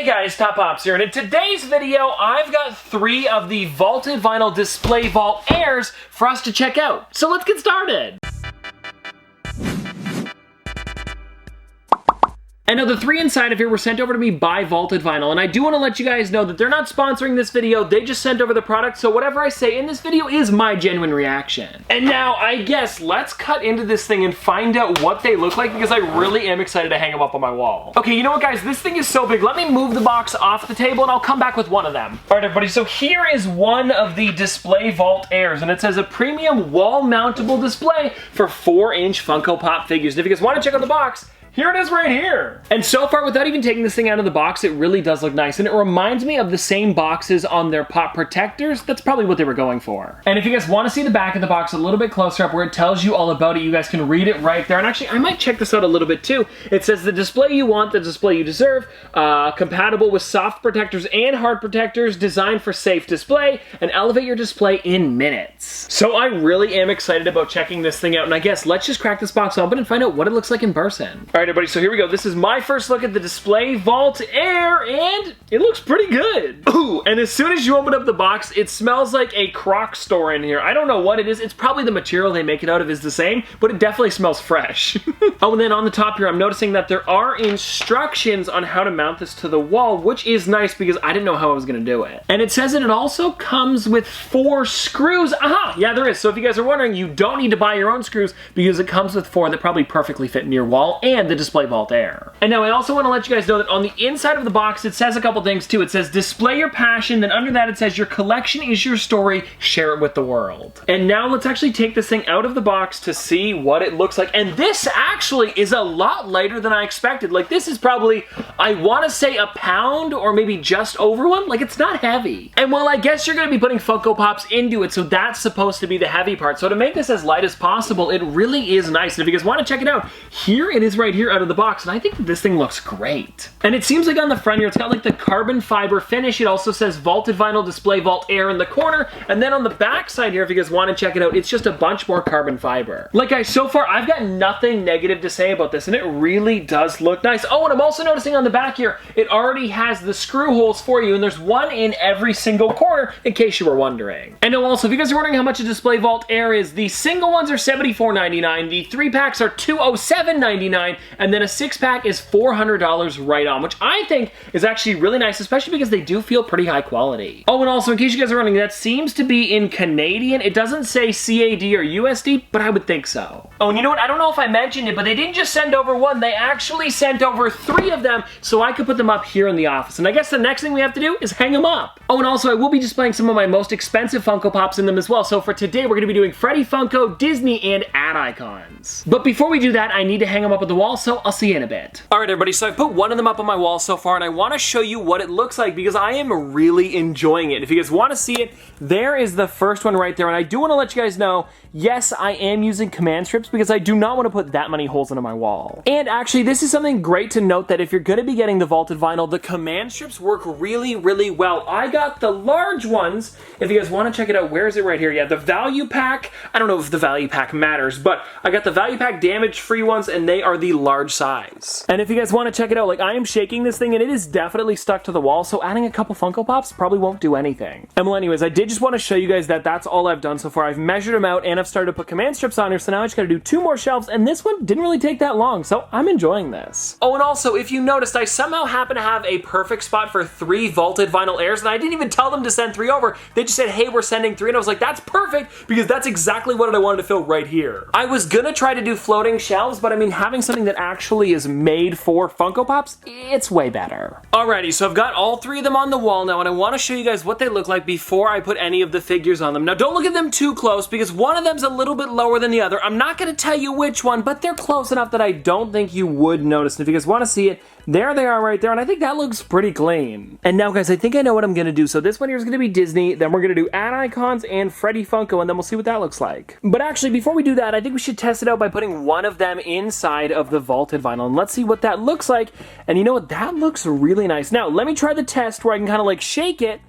Hey guys, Top Pops here, and in today's video, I've got 3 of the vaulted vinyl display vault airs for us to check out. So let's get started. And now the 3 inside of here were sent over to me by Vaulted Vinyl, and I do want to let you guys know that they're not sponsoring this video, they just sent over the product, so whatever I say in this video is my genuine reaction. And now, I guess, let's cut into this thing and find out what they look like, because I really am excited to hang them up on my wall. Okay, you know what guys, this thing is so big, let me move the box off the table and I'll come back with one of them. Alright everybody, so here is one of the display vault airs, and it says a premium wall mountable display for 4-inch Funko Pop figures. And if you guys want to check out the box, here it is right here. And so far, without even taking this thing out of the box, it really does look nice. And it reminds me of the same boxes on their pop protectors. That's probably what they were going for. And if you guys want to see the back of the box a little bit closer up where it tells you all about it, you guys can read it right there. And actually, I might check this out a little bit too. It says the display you want, the display you deserve, compatible with soft protectors and hard protectors, designed for safe display, and elevate your display in minutes. So I really am excited about checking this thing out. And I guess let's just crack this box open and find out what it looks like in person. All right, everybody, so here we go. This is my first look at the display vault air, and it looks pretty good. Ooh, and as soon as you open up the box, it smells like a Croc store in here. I don't know what it is. It's probably the material they make it out of is the same, but it definitely smells fresh. Oh, and then on the top here, I'm noticing that there are instructions on how to mount this to the wall, which is nice because I didn't know how I was gonna do it. And it says that it also comes with 4 screws. Aha, yeah, there is. So if you guys are wondering, you don't need to buy your own screws because it comes with 4 that probably perfectly fit in your wall and the display vault air. And now I also want to let you guys know that on the inside of the box, it says a couple things too. It says display your passion, then under that it says your collection is your story, share it with the world. And now let's actually take this thing out of the box to see what it looks like. And this actually is a lot lighter than I expected. Like this is probably, I want to say a pound or maybe just over 1. Like it's not heavy. And well, I guess you're going to be putting Funko Pops into it, so that's supposed to be the heavy part. So to make this as light as possible, it really is nice. And if you guys want to check it out, here it is right here out of the box, and I think that this thing looks great. And it seems like on the front here, it's got like the carbon fiber finish. It also says vaulted vinyl display vault air in the corner, and then on the back side here, if you guys want to check it out, it's just a bunch more carbon fiber. Like guys, so far I've got nothing negative to say about this, and it really does look nice. Oh, and I'm also noticing on the back here, it already has the screw holes for you, and there's 1 in every single corner, in case you were wondering. And now also, if you guys are wondering how much a display vault air is, the single ones are $74.99, the 3-packs are $207.99, and then a 6-pack is $400 right on, which I think is actually really nice, especially because they do feel pretty high quality. Oh, and also, in case you guys are wondering, that seems to be in Canadian. It doesn't say CAD or USD, but I would think so. Oh, and you know what? I don't know if I mentioned it, but they didn't just send over 1. They actually sent over 3 of them, so I could put them up here in the office. And I guess the next thing we have to do is hang them up. Oh, and also, I will be displaying some of my most expensive Funko Pops in them as well. So for today, we're going to be doing Freddy Funko, Disney, and ad icons. But before we do that, I need to hang them up on the wall, so I'll see you in a bit. Alright everybody, so I put 1 of them up on my wall so far, and I want to show you what it looks like because I am really enjoying it. If you guys want to see it, there is the first one right there, and I do want to let you guys know, yes, I am using command strips because I do not want to put that many holes into my wall. And actually, this is something great to note that if you're going to be getting the vaulted vinyl, the command strips work really, really well. I got the large ones. If you guys want to check it out, where is it right here? Yeah, the value pack. I don't know if the value pack matters, but I got the value pack damage-free ones, and they are the large size. And if you guys want to check it out, like I am shaking this thing and it is definitely stuck to the wall, so adding a couple Funko Pops probably won't do anything. And well, anyways, I did just want to show you guys that that's all I've done so far. I've measured them out and I've started to put command strips on here, so now I just gotta do 2 more shelves, and this one didn't really take that long, so I'm enjoying this. Oh, and also, if you noticed, I somehow happen to have a perfect spot for 3 vaulted vinyl airs, and I didn't even tell them to send 3 over. They just said, hey, we're sending 3, and I was like, that's perfect, because that's exactly what I wanted to fill right here. I was gonna try to do floating shelves, but I mean, having something that actually is made for Funko Pops, it's way better. Alrighty, so I've got all 3 of them on the wall now, and I want to show you guys what they look like before I put any of the figures on them. Now, don't look at them too close, because one of them's a little bit lower than the other. I'm not going to tell you which one, but they're close enough that I don't think you would notice. And if you guys want to see it, there they are right there, and I think that looks pretty clean. And now, guys, I think I know what I'm going to do. So this one here is going to be Disney, then we're going to do ad icons and Freddy Funko, and then we'll see what that looks like. But actually, before we do that, I think we should test it out by putting one of them inside of the vaulted vinyl, and let's see what that looks like. And you know what? That looks really nice. Now, let me try the test where I can kind of like shake it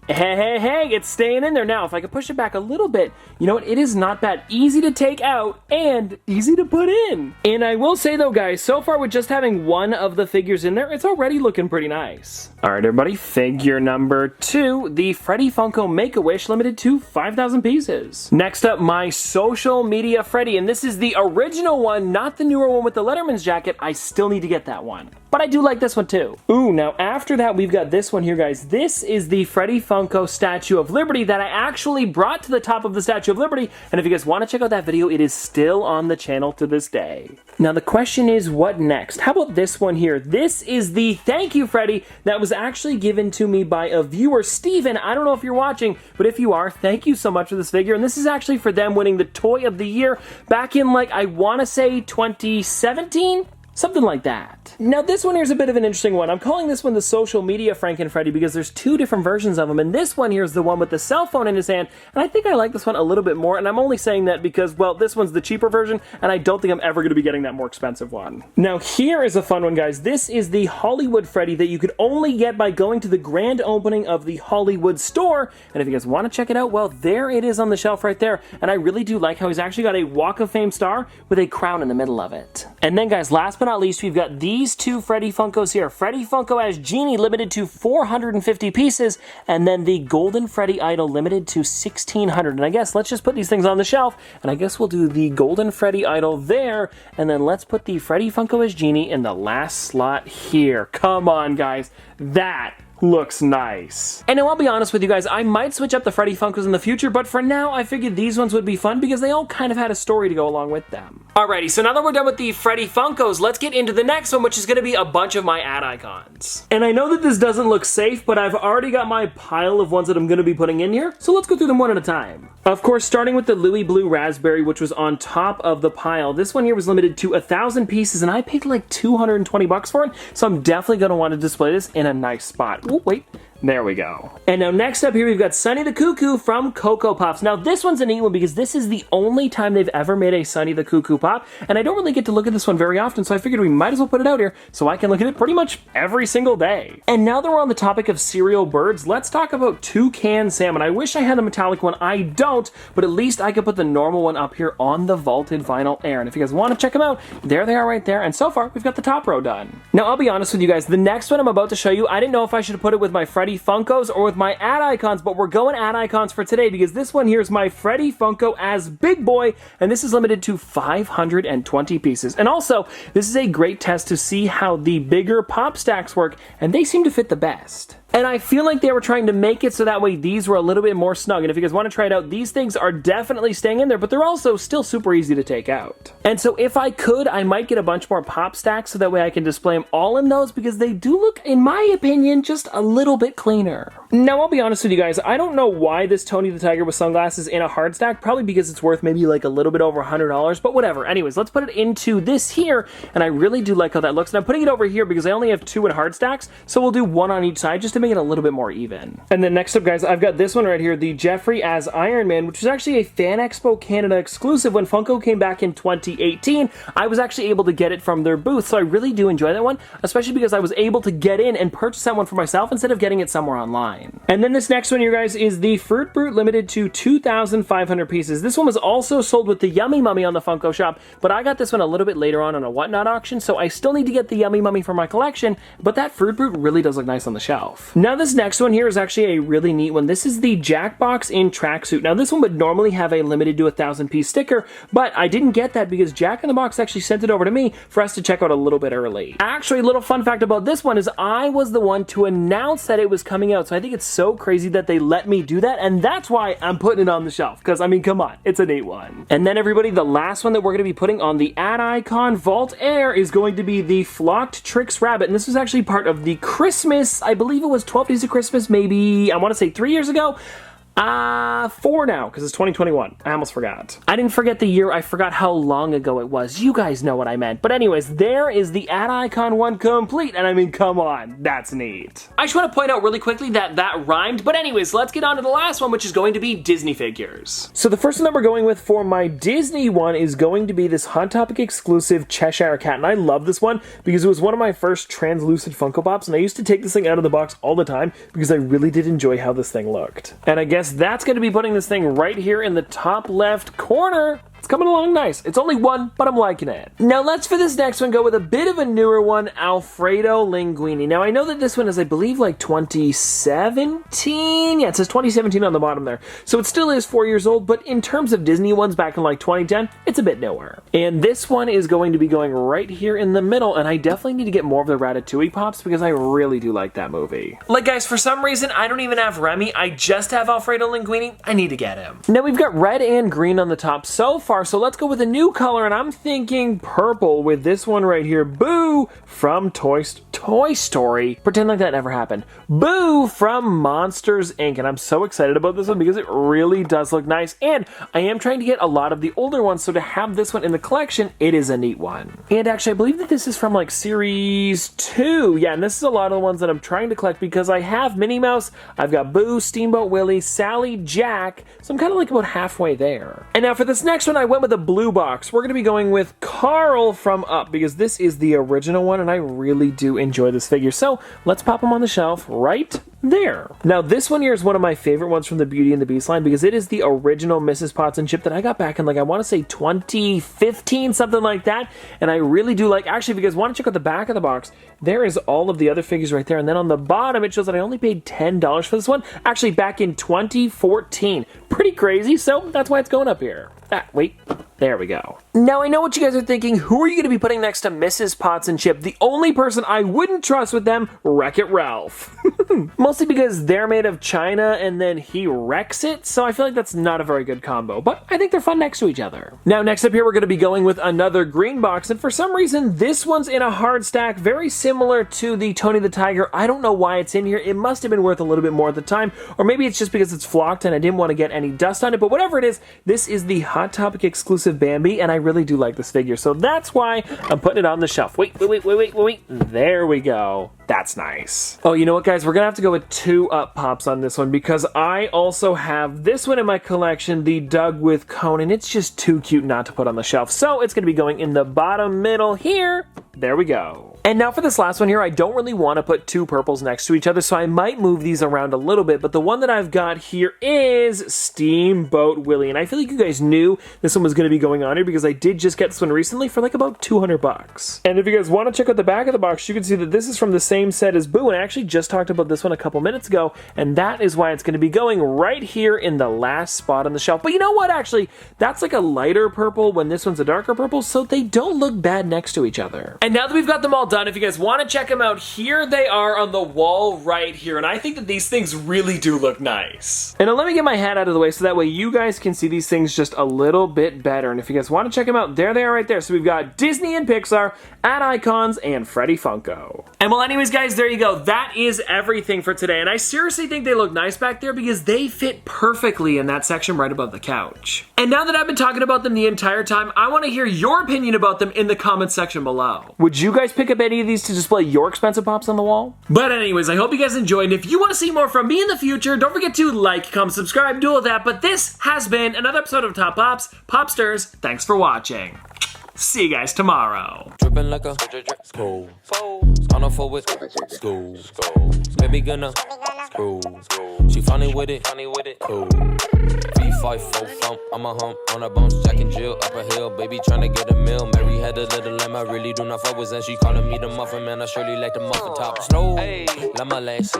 Hey, it's staying in there. Now, if I could push it back a little bit, you know what? It is not bad. Easy to take out and easy to put in. And I will say though, guys, so far with just having one of the figures in there, it's already looking pretty nice. All right, everybody, figure number 2, the Freddy Funko Make-A-Wish, limited to 5,000 pieces. Next up, my social media Freddy, and this is the original one, not the newer one with the Letterman's jacket. I still need to get that one, but I do like this one too. Ooh, now after that, we've got this one here, guys. This is the Freddy Funko Statue of Liberty that I actually brought to the top of the Statue of Liberty, and if you guys want to check out that video, it is still on the channel to this day. Now the question is, what next? How about this one here? This is the Thank You Freddy that was actually given to me by a viewer, Steven. I don't know if you're watching, but if you are, thank you so much for this figure, and this is actually for them winning the Toy of the Year back in, like, I want to say 2017? Something like that. Now this one here is a bit of an interesting one. I'm calling this one the social media Frankenfreddy because there's 2 different versions of him, and this one here is the one with the cell phone in his hand, and I think I like this one a little bit more, and I'm only saying that because, well, this one's the cheaper version, and I don't think I'm ever going to be getting that more expensive one. Now here is a fun one, guys. This is the Hollywood Freddy that you could only get by going to the grand opening of the Hollywood store, and if you guys want to check it out, well, there it is on the shelf right there, and I really do like how he's actually got a Walk of Fame star with a crown in the middle of it. And then, guys, last but not least, we've got these 2 Freddy Funkos here. Freddy Funko as Genie, limited to 450 pieces, and then the Golden Freddy Idol, limited to 1,600. And I guess let's just put these things on the shelf, and I guess we'll do the Golden Freddy Idol there, and then let's put the Freddy Funko as Genie in the last slot here. Come on, guys. That looks nice. And now I'll be honest with you guys, I might switch up the Freddy Funkos in the future, but for now I figured these ones would be fun because they all kind of had a story to go along with them. Alrighty, so now that we're done with the Freddy Funkos, let's get into the next one, which is going to be a bunch of my ad icons. And I know that this doesn't look safe, but I've already got my pile of ones that I'm going to be putting in here, so let's go through them one at a time. Of course, starting with the Louis Blue Raspberry, which was on top of the pile. This one here was limited to 1,000 pieces, and I paid like 220 bucks for it, so I'm definitely going to want to display this in a nice spot. Oh, wait. There we go. And now next up here, we've got Sonny the Cuckoo from Funko Pops. Now this one's a neat one because this is the only time they've ever made a Sonny the Cuckoo Pop, and I don't really get to look at this one very often, so I figured we might as well put it out here so I can look at it pretty much every single day. And now that we're on the topic of cereal birds, let's talk about Toucan Sam. And I wish I had the metallic one. I don't, but at least I could put the normal one up here on the vaulted vinyl air. And if you guys want to check them out, there they are right there. And so far, we've got the top row done. Now, I'll be honest with you guys, the next one I'm about to show you, I didn't know if I should put it with my Freddy Funkos or with my ad icons, but we're going ad icons for today because this one here is my Freddy Funko as Big Boy, and this is limited to 520 pieces. And also, this is a great test to see how the bigger pop stacks work, and they seem to fit the best. And I feel like they were trying to make it so that way these were a little bit more snug. And if you guys want to try it out, these things are definitely staying in there, but they're also still super easy to take out. And so if I could, I might get a bunch more pop stacks so that way I can display them all in those because they do look, in my opinion, just a little bit cleaner. Now, I'll be honest with you guys, I don't know why this Tony the Tiger with sunglasses in a hard stack, probably because it's worth maybe like a little bit over $100, but whatever. Anyways, let's put it into this here, and I really do like how that looks. And I'm putting it over here because I only have 2 in hard stacks, so we'll do 1 on each side just to make it a little bit more even. And then next up, guys, I've got this one right here, the Jeffrey as Iron Man, which was actually a Fan Expo Canada exclusive. When Funko came back in 2018, I was actually able to get it from their booth, so I really do enjoy that one, especially because I was able to get in and purchase that one for myself instead of getting it somewhere online. And then this next one here, guys, is the Fruit Brute limited to 2,500 pieces. This one was also sold with the Yummy Mummy on the Funko shop, but I got this one a little bit later on a Whatnot auction, so I still need to get the Yummy Mummy for my collection, but that Fruit Brute really does look nice on the shelf. Now this next one here is actually a really neat one. This is the Jackbox in Tracksuit. Now this one would normally have a limited to 1,000 piece sticker, but I didn't get that because Jack in the Box actually sent it over to me for us to check out a little bit early. Actually, a little fun fact about this one is I was the one to announce that it was coming out, so I think it's so crazy that they let me do that, and that's why I'm putting it on the shelf, because I mean, come on, it's a neat one. And then everybody, the last one that we're going to be putting on the ad icon Vault Air is going to be the Flocked Tricks Rabbit, and this was actually part of the Christmas, I believe it was 12 Days of Christmas, maybe, I want to say 3 years ago. 4 now, because it's 2021. I almost forgot. I didn't forget the year, I forgot how long ago it was. You guys know what I meant. But anyways, there is the Ad Icon one complete, and I mean, come on, that's neat. I just want to point out really quickly that that rhymed, but anyways, let's get on to the last one, which is going to be Disney figures. So the first one that we're going with for my Disney one is going to be this Hot Topic exclusive Cheshire Cat, and I love this one because it was one of my first translucent Funko Pops, and I used to take this thing out of the box all the time because I really did enjoy how this thing looked. And I guess that's going to be putting this thing right here in the top left corner. It's coming along nice. It's only one, but I'm liking it. Now let's, for this next one, go with a bit of a newer one, Alfredo Linguini. Now I know that this one is, I believe, like 2017? Yeah, it says 2017 on the bottom there. So it still is 4 years old, but in terms of Disney ones back in like 2010, it's a bit newer. And this one is going to be going right here in the middle, and I definitely need to get more of the Ratatouille Pops because I really do like that movie. Like guys, for some reason, I don't even have Remy, I just have Alfredo Linguini. I need to get him. Now we've got red and green on the top so far, so let's go with a new color, and I'm thinking purple with this one right here, Boo from Toy Story. Pretend like that never happened. Boo from Monsters, Inc. And I'm so excited about this one because it really does look nice, and I am trying to get a lot of the older ones, so to have this one in the collection, it is a neat one. And actually, I believe that this is from like series 2. Yeah, and this is a lot of the ones that I'm trying to collect because I have Minnie Mouse, I've got Boo, Steamboat Willie, Sally, Jack, so I'm kind of like about halfway there. And now for this next one, I went with a blue box. We're going to be going with Carl from Up because this is the original one, and I really do enjoy this figure. So let's pop him on the shelf right there. Now this one here is one of my favorite ones from the Beauty and the Beast line because it is the original Mrs. Potts and Chip that I got back in, like, I want to say 2015, something like that. And I really do like, actually, if you guys want to check out the back of the box, there is all of the other figures right there. And then on the bottom, it shows that I only paid $10 for this one, actually back in 2014. Pretty crazy, so that's why it's going up here. Wait, there we go. Now I know what you guys are thinking. Who are you going to be putting next to Mrs. Potts and Chip? The only person I wouldn't trust with them, Wreck-It Ralph. Mostly because they're made of China and then he wrecks it, so I feel like that's not a very good combo, but I think they're fun next to each other. Now next up here, we're going to be going with another green box, and for some reason this one's in a hard stack, very similar to the Tony the Tiger. I don't know why it's in here. It must have been worth a little bit more at the time, or maybe it's just because it's flocked and I didn't want to get any dust on it, but whatever it is, this is the Hot Topic exclusive Bambi, and I really do like this figure, so that's why I'm putting it on the shelf. Wait. There we go. That's nice. Oh, you know what, guys? We're gonna have to go with 2 Up Pops on this one because I also have this one in my collection, the Doug with Conan. It's just too cute not to put on the shelf, so it's gonna be going in the bottom middle here. There we go. And now for this last one here, I don't really want to put 2 purples next to each other, so I might move these around a little bit, but the one that I've got here is Steamboat Willie, and I feel like you guys knew this one was going to be going on here because I did just get this one recently for like about 200 bucks. And if you guys want to check out the back of the box, you can see that this is from the same set as Boo, and I actually just talked about this one a couple minutes ago, and that is why it's going to be going right here in the last spot on the shelf. But you know what, actually, that's like a lighter purple when this one's a darker purple, so they don't look bad next to each other. And now that we've got them all done, if you guys want to check them out, here they are on the wall right here, and I think that these things really do look nice. And now let me get my hat out of the way so that way you guys can see these things just a little bit better. And if you guys want to check them out, there they are right there. So we've got Disney and Pixar, Ad Icons, and Freddy Funko. And well, anyways, guys, there you go. That is everything for today, and I seriously think they look nice back there because they fit perfectly in that section right above the couch. And now that I've been talking about them the entire time, I want to hear your opinion about them in the comments section below. Would you guys pick up any of these to display your expensive pops on the wall? But anyways, I hope you guys enjoyed, and if you want to see more from me in the future, don't forget to like, comment, subscribe, do all that. But this has been another episode of Top Pops. Popsters, thanks for watching. See you guys tomorrow. Dripping like a school. On a full with school. Baby gonna school. She funny with it. Cool. V5 full thump. I'm a hump on a bounce. Jack and Jill up a hill. Baby tryna get a meal. Mary had a little lamb. I really do not fuck with, and she calling me the muffin man. I surely like the muffin top. Snow. Like my lashes.